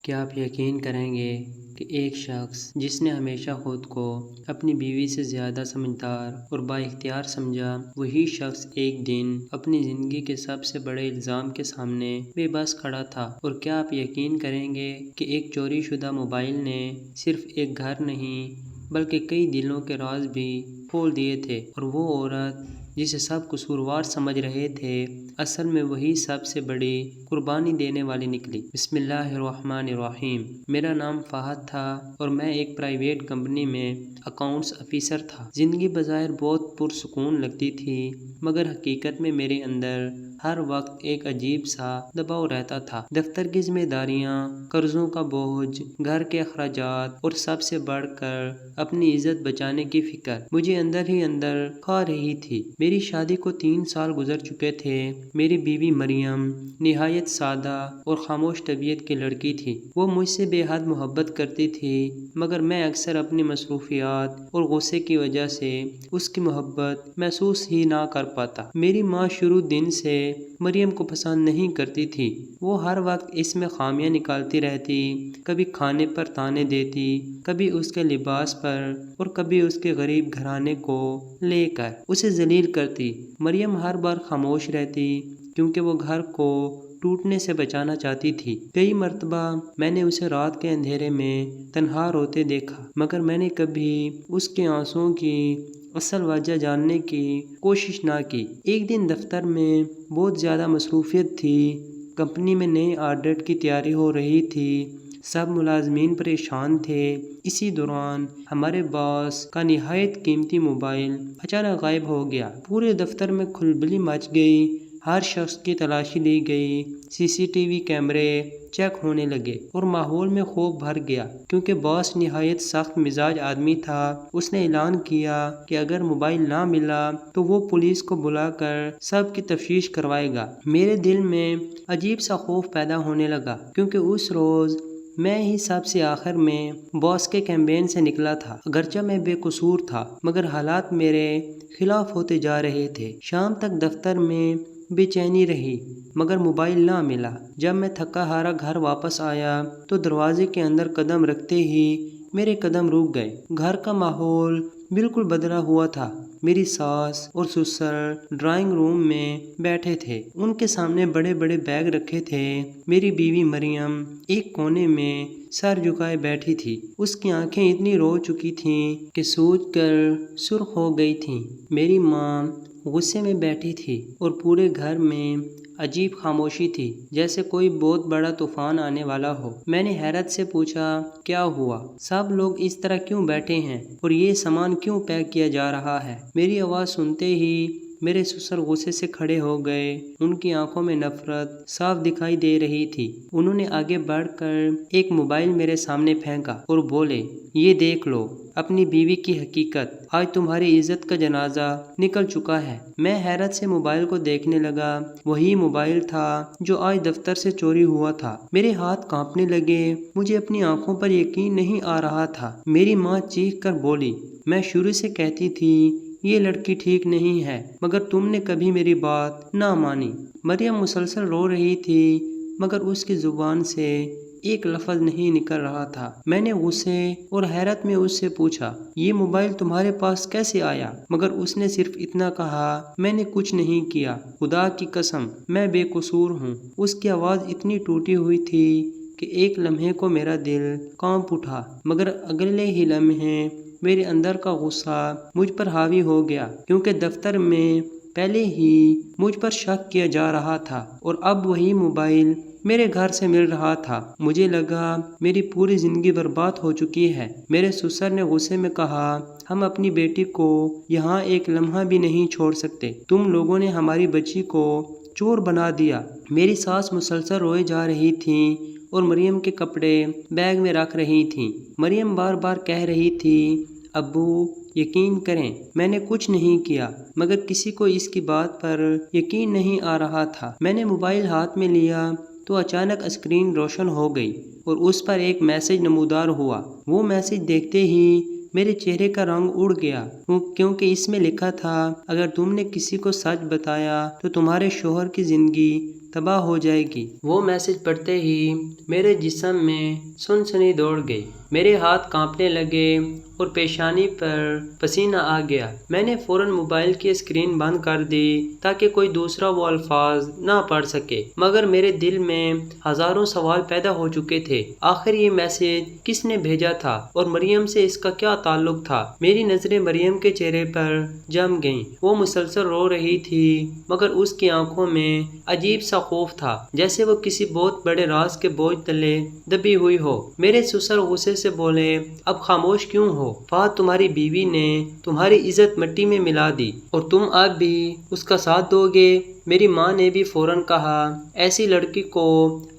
کیا آپ یقین کریں گے کہ ایک شخص جس نے ہمیشہ خود کو اپنی بیوی سے زیادہ سمجھدار اور با اختیار سمجھا، وہی شخص ایک دن اپنی زندگی کے سب سے بڑے الزام کے سامنے بے بس کھڑا تھا؟ اور کیا آپ یقین کریں گے کہ ایک چوری شدہ موبائل نے صرف ایک گھر نہیں بلکہ کئی دلوں کے راز بھی کھول دیے تھے؟ اور وہ عورت جسے سب قصوروار سمجھ رہے تھے، اصل میں وہی سب سے بڑی قربانی دینے والی نکلی۔ بسم اللہ الرحمن الرحیم۔ میرا نام فہد تھا اور میں ایک پرائیویٹ کمپنی میں اکاؤنٹس آفیسر تھا۔ زندگی بظاہر بہت پرسکون لگتی تھی، مگر حقیقت میں میرے اندر ہر وقت ایک عجیب سا دباؤ رہتا تھا۔ دفتر کی ذمہ داریاں، قرضوں کا بوجھ، گھر کے اخراجات اور سب سے بڑھ کر اپنی عزت بچانے کی فکر مجھے اندر ہی اندر کھا رہی تھی۔ میری شادی کو 3 سال گزر چکے تھے۔ میری بیوی مریم نہایت سادہ اور خاموش طبیعت کی لڑکی تھی۔ وہ مجھ سے بے حد محبت کرتی تھی، مگر میں اکثر اپنی مصروفیات اور غصے کی وجہ سے اس کی محبت محسوس ہی نہ کر پاتا۔ میری ماں شروع دن سے مریم کو پسند نہیں کرتی تھی۔ وہ ہر وقت اس میں خامیاں نکالتی رہتی، کبھی کھانے پر طعنے دیتی، کبھی اس کے لباس پر اور کبھی اس کے غریب گھرانے کو لے کر اسے ذلیل کرتی۔ مریم ہر بار خاموش رہتی کیونکہ وہ گھر کو ٹوٹنے سے بچانا چاہتی تھی۔ کئی مرتبہ میں نے اسے رات کے اندھیرے میں تنہا روتے دیکھا، مگر میں نے کبھی اس کے آنسوؤں کی اصل وجہ جاننے کی کوشش نہ کی۔ ایک دن دفتر میں بہت زیادہ مصروفیت تھی۔ کمپنی میں نئے آڈٹ کی تیاری ہو رہی تھی۔ سب ملازمین پریشان تھے۔ اسی دوران ہمارے باس کا نہایت قیمتی موبائل اچانک غائب ہو گیا۔ پورے دفتر میں کھلبلی مچ گئی۔ ہر شخص کی تلاشی لی گئی۔ CCTV کیمرے چیک ہونے لگے اور ماحول میں خوف بھر گیا، کیونکہ باس نہایت سخت مزاج آدمی تھا۔ اس نے اعلان کیا کہ اگر موبائل نہ ملا تو وہ پولیس کو بلا کر سب کی تفتیش کروائے گا۔ میرے دل میں عجیب سا خوف پیدا ہونے لگا، کیونکہ اس روز میں ہی سب سے آخر میں باس کے کیمبین سے نکلا تھا۔ اگرچہ میں بے قصور تھا، مگر حالات میرے خلاف ہوتے جا رہے تھے۔ شام تک دفتر میں بے چینی رہی، مگر موبائل نہ ملا۔ جب میں تھکا ہارا گھر واپس آیا تو دروازے کے اندر قدم رکھتے ہی میرے قدم رک گئے۔ گھر کا ماحول بالکل بدلا ہوا تھا۔ میری ساس اور سسر ڈرائنگ روم میں بیٹھے تھے۔ ان کے سامنے بڑے بڑے بیگ رکھے تھے۔ میری بیوی مریم ایک کونے میں سر جھکائے بیٹھی تھی۔ اس کی آنکھیں اتنی رو چکی تھیں کہ سوج کر سرخ ہو گئی تھیں۔ میری ماں غصے میں بیٹھی تھی اور پورے گھر میں عجیب خاموشی تھی، جیسے کوئی بہت بڑا طوفان آنے والا ہو۔ میں نے حیرت سے پوچھا، کیا ہوا؟ سب لوگ اس طرح کیوں بیٹھے ہیں اور یہ سامان کیوں پیک کیا جا رہا ہے؟ میری آواز سنتے ہی میرے سسر غصے سے کھڑے ہو گئے۔ ان کی آنکھوں میں نفرت صاف دکھائی دے رہی تھی۔ انہوں نے آگے بڑھ کر ایک موبائل میرے سامنے پھینکا اور بولے، یہ دیکھ لو اپنی بیوی کی حقیقت، آج تمہاری عزت کا جنازہ نکل چکا ہے۔ میں حیرت سے موبائل کو دیکھنے لگا۔ وہی موبائل تھا جو آج دفتر سے چوری ہوا تھا۔ میرے ہاتھ کانپنے لگے۔ مجھے اپنی آنکھوں پر یقین نہیں آ رہا تھا۔ میری ماں چیخ کر بولی، میں شروع سے کہتی تھی یہ لڑکی ٹھیک نہیں ہے، مگر تم نے کبھی میری بات نہ مانی۔ مریم مسلسل رو رہی تھی، مگر اس کی زبان سے ایک لفظ نہیں نکل رہا تھا۔ میں نے غصے اور حیرت میں اس سے پوچھا، یہ موبائل تمہارے پاس کیسے آیا؟ مگر اس نے صرف اتنا کہا، میں نے کچھ نہیں کیا، خدا کی قسم میں بے قصور ہوں۔ اس کی آواز اتنی ٹوٹی ہوئی تھی کہ ایک لمحے کو میرا دل کانپ اٹھا، مگر اگلے ہی لمحے میرے اندر کا غصہ مجھ پر حاوی ہو گیا، کیونکہ دفتر میں پہلے ہی مجھ پر شک کیا جا رہا تھا اور اب وہی موبائل میرے گھر سے مل رہا تھا۔ مجھے لگا میری پوری زندگی برباد ہو چکی ہے۔ میرے سسر نے غصے میں کہا، ہم اپنی بیٹی کو یہاں ایک لمحہ بھی نہیں چھوڑ سکتے۔ تم لوگوں نے ہماری بچی کو چور بنا دیا۔ میری ساس مسلسل روئے جا رہی تھیں اور مریم کے کپڑے بیگ میں رکھ رہی تھیں۔ مریم بار بار کہہ رہی تھی، ابو یقین کریں میں نے کچھ نہیں کیا، مگر کسی کو اس کی بات پر یقین نہیں آ رہا تھا۔ میں نے موبائل ہاتھ میں لیا تو اچانک اسکرین روشن ہو گئی اور اس پر ایک میسج نمودار ہوا۔ وہ میسج دیکھتے ہی میرے چہرے کا رنگ اڑ گیا، کیونکہ اس میں لکھا تھا، اگر تم نے کسی کو سچ بتایا تو تمہارے شوہر کی زندگی تباہ ہو جائے گی۔ وہ میسج پڑھتے ہی میرے جسم میں سنسنی دوڑ گئی، میرے ہاتھ کانپنے لگے اور پیشانی پر پسینہ آ گیا۔ میں نے فوراً موبائل کی اسکرین بند کر دی تاکہ کوئی دوسرا وہ الفاظ نہ پڑھ سکے، مگر میرے دل میں ہزاروں سوال پیدا ہو چکے تھے۔ آخر یہ میسج کس نے بھیجا تھا اور مریم سے اس کا کیا تعلق تھا؟ میری نظریں مریم کے چہرے پر جم گئیں۔ وہ مسلسل رو رہی تھی، مگر اس کی آنکھوں میں عجیب سا خوف تھا، جیسے وہ کسی بہت بڑے راز کے بوجھ تلے دبی ہوئی ہو۔ میرے سسر غصے سے بولے، اب خاموش کیوں ہو؟ فہد، تمہاری بیوی نے تمہاری عزت مٹی میں ملا دی اور تم اب بھی اس کا ساتھ دو گے؟ میری ماں نے بھی فوراً کہا، ایسی لڑکی کو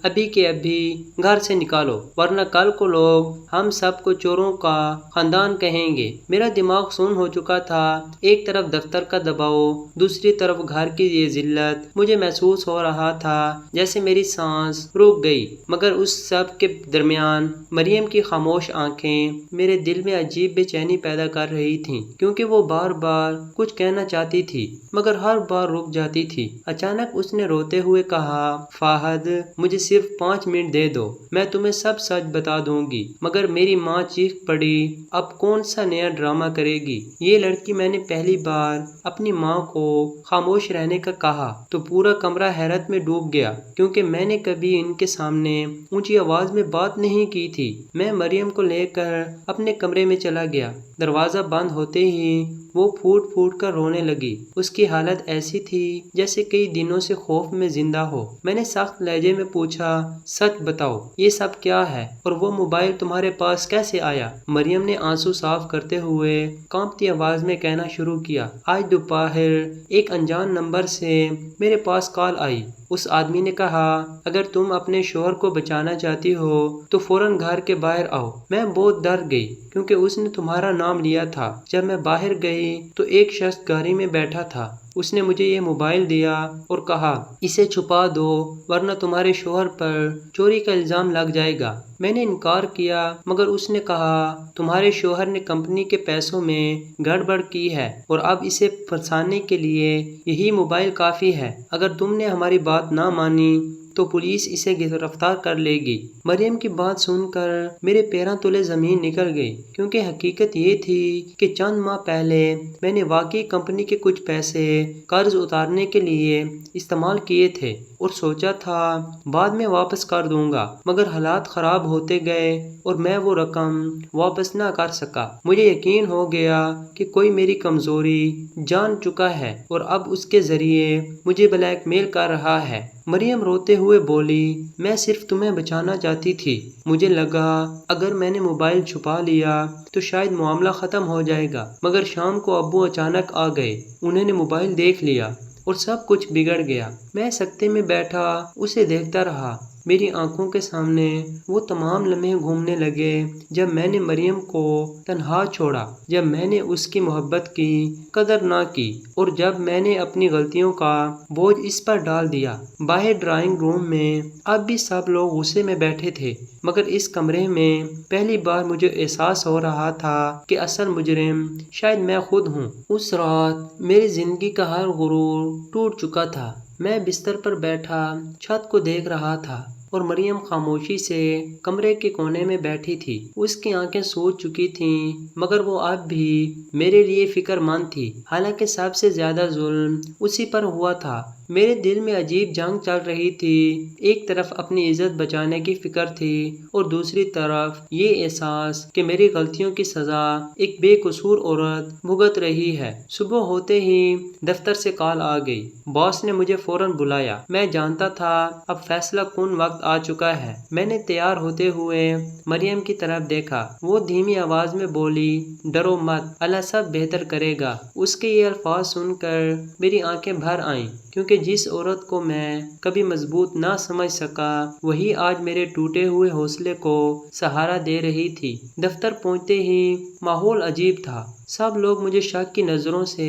ابھی کے ابھی گھر سے نکالو، ورنہ کل کو لوگ ہم سب کو چوروں کا خاندان کہیں گے۔ میرا دماغ سون ہو چکا تھا، ایک طرف دفتر کا دباؤ، دوسری طرف گھر کی یہ ذلت۔ مجھے محسوس ہو رہا تھا جیسے میری سانس رک گئی، مگر اس سب کے درمیان مریم کی خاموش آنکھیں میرے دل میں عجیب بے چینی پیدا کر رہی تھیں، کیونکہ وہ بار بار کچھ کہنا چاہتی تھی مگر ہر بار رک جاتی تھی۔ اچانک اس نے روتے ہوئے کہا، فہد، مجھے صرف 5 منٹ دے دو، میں تمہیں سب سچ بتا دوں گی۔ مگر میری ماں چیخ پڑی، اب کون سا نیا ڈرامہ کرے گی یہ لڑکی؟ میں نے پہلی بار اپنی ماں کو خاموش رہنے کا کہا تو پورا کمرہ حیرت میں ڈوب گیا، کیونکہ میں نے کبھی ان کے سامنے اونچی آواز میں بات نہیں کی تھی۔ میں مریم کو لے کر اپنے کمرے میں چلا گیا۔ دروازہ بند ہوتے ہی وہ پھوٹ پھوٹ کر رونے لگی۔ اس کی حالت ایسی تھی جیسے کئی دنوں سے خوف میں زندہ ہو۔ میں نے سخت لہجے میں پوچھا، سچ بتاؤ، یہ سب کیا ہے اور وہ موبائل تمہارے پاس کیسے آیا؟ مریم نے آنسو صاف کرتے ہوئے کانپتی آواز میں کہنا شروع کیا، آج دوپہر ایک انجان نمبر سے میرے پاس کال آئی۔ اس آدمی نے کہا، اگر تم اپنے شوہر کو بچانا چاہتی ہو تو فوراً گھر کے باہر آؤ۔ میں بہت ڈر گئی کیونکہ اس نے تمہارا نام لیا تھا۔ جب میں باہر گئی تو ایک شخص گاڑی میں بیٹھا تھا۔ اس نے مجھے یہ موبائل دیا اور کہا، اسے چھپا دو ورنہ تمہارے شوہر پر چوری کا الزام لگ جائے گا۔ میں نے انکار کیا، مگر اس نے کہا، تمہارے شوہر نے کمپنی کے پیسوں میں گڑبڑ کی ہے اور اب اسے پھنسانے کے لیے یہی موبائل کافی ہے۔ اگر تم نے ہماری بات نہ مانی تو پولیس اسے گرفتار کر لے گی۔ مریم کی بات سن کر میرے پیروں تلے زمین نکل گئی، کیونکہ حقیقت یہ تھی کہ چند ماہ پہلے میں نے واقعی کمپنی کے کچھ پیسے قرض اتارنے کے لیے استعمال کیے تھے اور سوچا تھا بعد میں واپس کر دوں گا، مگر حالات خراب ہوتے گئے اور میں وہ رقم واپس نہ کر سکا۔ مجھے یقین ہو گیا کہ کوئی میری کمزوری جان چکا ہے اور اب اس کے ذریعے مجھے بلیک میل کر رہا ہے۔ مریم روتے ہوئے بولی، میں صرف تمہیں بچانا چاہتی تھی۔ مجھے لگا اگر میں نے موبائل چھپا لیا تو شاید معاملہ ختم ہو جائے گا، مگر شام کو ابو اچانک آ گئے، انہوں نے موبائل دیکھ لیا اور سب کچھ بگڑ گیا۔ میں سکتے میں بیٹھا اسے دیکھتا رہا۔ میری آنکھوں کے سامنے وہ تمام لمحے گھومنے لگے جب میں نے مریم کو تنہا چھوڑا، جب میں نے اس کی محبت کی قدر نہ کی اور جب میں نے اپنی غلطیوں کا بوجھ اس پر ڈال دیا۔ باہر ڈرائنگ روم میں اب بھی سب لوگ غصے میں بیٹھے تھے، مگر اس کمرے میں پہلی بار مجھے احساس ہو رہا تھا کہ اصل مجرم شاید میں خود ہوں۔ اس رات میری زندگی کا ہر غرور ٹوٹ چکا تھا۔ میں بستر پر بیٹھا چھت کو دیکھ رہا تھا اور مریم خاموشی سے کمرے کے کونے میں بیٹھی تھی۔ اس کی آنکھیں سوج چکی تھیں، مگر وہ اب بھی میرے لیے فکر مند تھی، حالانکہ سب سے زیادہ ظلم اسی پر ہوا تھا۔ میرے دل میں عجیب جنگ چل رہی تھی، ایک طرف اپنی عزت بچانے کی فکر تھی اور دوسری طرف یہ احساس کہ میری غلطیوں کی سزا ایک بے قصور عورت بھگت رہی ہے۔ صبح ہوتے ہی دفتر سے کال آ گئی۔ باس نے مجھے فوراً بلایا۔ میں جانتا تھا اب فیصلہ کن وقت آ چکا ہے۔ میں نے تیار ہوتے ہوئے مریم کی طرف دیکھا۔ وہ دھیمی آواز میں بولی، ڈرو مت، اللہ سب بہتر کرے گا۔ اس کے یہ الفاظ سن کر میری آنکھیں بھر آئیں، کیونکہ جس عورت کو میں کبھی مضبوط نہ سمجھ سکا وہی آج میرے ٹوٹے ہوئے حوصلے کو سہارا دے رہی تھی۔ دفتر پہنچتے ہی ماحول عجیب تھا۔ سب لوگ مجھے شک کی نظروں سے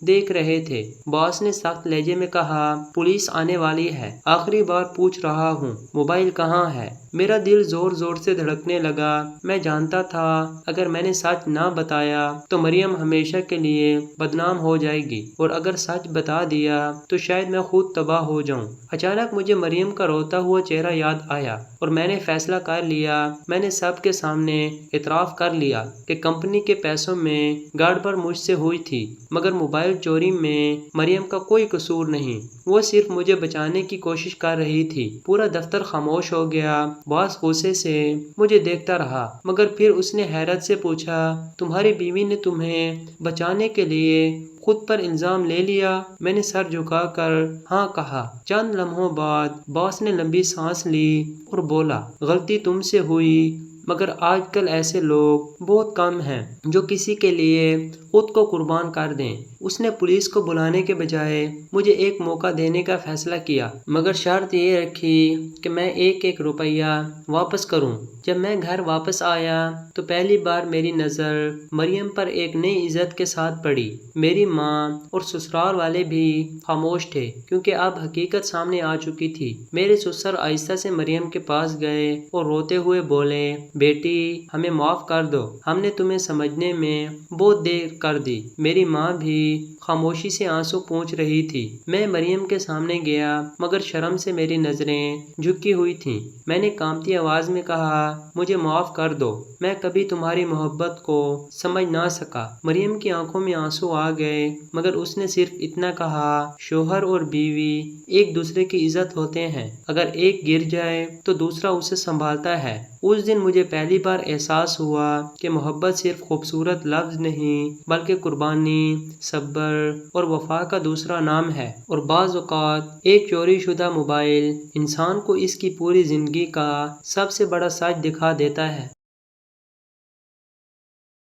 دیکھ رہے تھے۔ باس نے سخت لہجے میں کہا، پولیس آنے والی ہے، آخری بار پوچھ رہا ہوں، موبائل کہاں ہے؟ میرا دل زور زور سے دھڑکنے لگا۔ میں جانتا تھا اگر میں نے سچ نہ بتایا تو مریم ہمیشہ کے لیے بدنام ہو جائے گی، اور اگر سچ بتا دیا تو شاید میں خود تباہ ہو جاؤں۔ اچانک مجھے مریم کا روتا ہوا چہرہ یاد آیا اور میں نے فیصلہ کر لیا۔ میں نے سب کے سامنے اعتراف کر لیا کہ کمپنی کے پیسوں میں گڑبڑ مجھ سے ہوئی تھی، مگر موبائل چوری میں مریم کا کوئی قصور نہیں، وہ صرف مجھے بچانے کی کوشش کر رہی تھی۔ پورا دفتر خاموش ہو گیا۔ باس غصے سے مجھے دیکھتا رہا، مگر پھر اس نے حیرت سے پوچھا، تمہاری بیوی نے تمہیں بچانے کے لیے خود پر الزام لے لیا؟ میں نے سر جھکا کر ہاں کہا۔ چند لمحوں بعد باس نے لمبی سانس لی اور بولا، غلطی تم سے ہوئی، مگر آج کل ایسے لوگ بہت کم ہیں جو کسی کے لیے خود کو قربان کر دیں۔ اس نے پولیس کو بلانے کے بجائے مجھے ایک موقع دینے کا فیصلہ کیا، مگر شرط یہ رکھی کہ میں ایک ایک روپیہ واپس کروں۔ جب میں گھر واپس آیا تو پہلی بار میری نظر مریم پر ایک نئی عزت کے ساتھ پڑی۔ میری ماں اور سسرال والے بھی خاموش تھے کیونکہ اب حقیقت سامنے آ چکی تھی۔ میرے سسر آہستہ سے مریم کے پاس گئے اور روتے ہوئے بولے، بیٹی ہمیں معاف کر دو، ہم نے تمہیں سمجھنے میں بہت دیر کر دی۔ میری ماں بھی خاموشی سے آنسو پوچھ رہی تھی۔ میں مریم کے سامنے گیا مگر شرم سے میری نظریں جھکی ہوئی تھیں۔ میں نے کانپتی آواز میں کہا، مجھے معاف کر دو، میں کبھی تمہاری محبت کو سمجھ نہ سکا۔ مریم کی آنکھوں میں آنسو آ گئے مگر اس نے صرف اتنا کہا، شوہر اور بیوی ایک دوسرے کی عزت ہوتے ہیں، اگر ایک گر جائے تو دوسرا اسے سنبھالتا ہے۔ اس دن مجھے پہلی بار احساس ہوا کہ محبت صرف خوبصورت لفظ نہیں بلکہ قربانی، صبر اور وفا کا دوسرا نام ہے۔ اور بعض اوقات ایک چوری شدہ موبائل انسان کو اس کی پوری زندگی کا سب سے بڑا سچ دکھا دیتا ہے۔